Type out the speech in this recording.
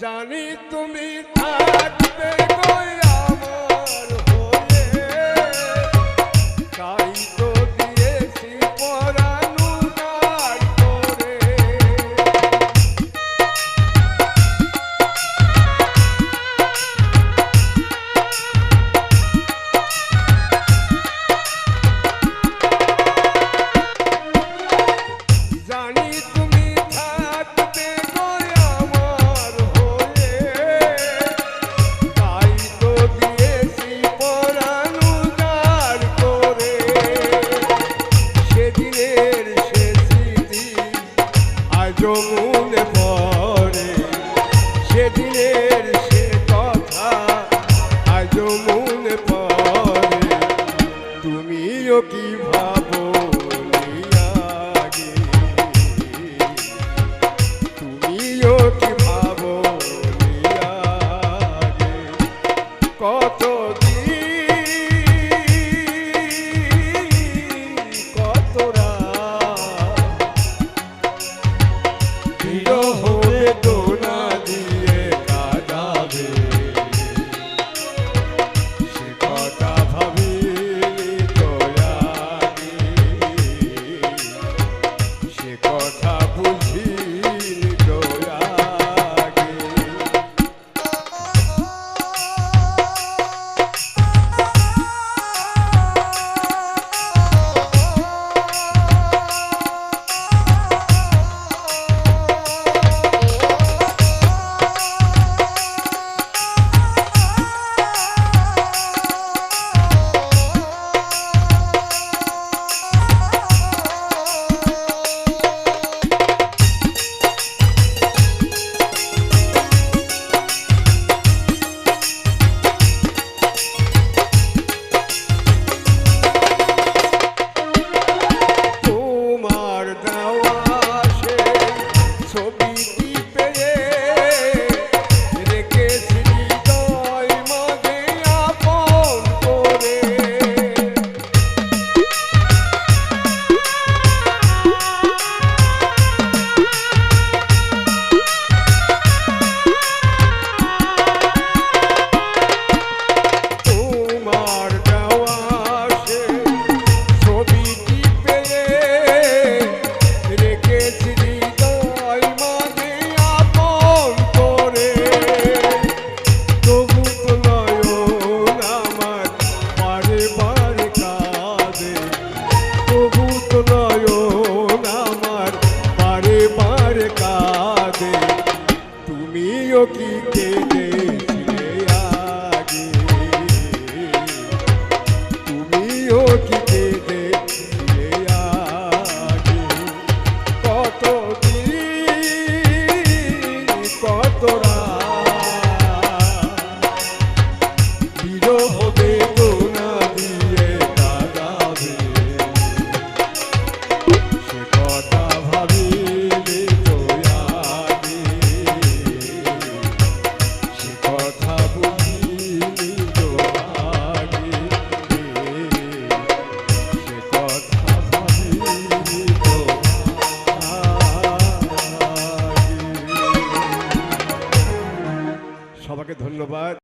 জানি তুমি থাকবে গো আমার হয়ে, তাই তো দিয়েছি পরাণ উজাড় করে। জানি তুমি থাকবে গো আমার হয়ে, তাই তো দিয়েছি পরাণ উজাড় করে। সেদিনের সে স্মৃতি আজও মনে পড়ে, সেদিনের সে কথা আজও মনে পড়ে। তুমিও কি ভাবো আগে, তুমিও কি ভাবো আগে, কতদিন কত রাত বিরহ বেদনা দিয়ে কাটাবে, সে কথা ভাবিনি তো আগে, সে কথা বুঝিনি তো আগে। তোমার দেওয়া সেই ছবিটি পেয়ে রেখেছি হৃদয় মাঝে আপন করে। তোমার দেওয়া সেই ছবিটি পেয়ে রেখেছি হৃদয় মাঝে আপন করে। তবু তো নয়ন আমার বারে বারে কাঁদে, তবু তো নয়ন আমার বারে বারে কাঁদে। তুমিও কি কেঁদেছিলে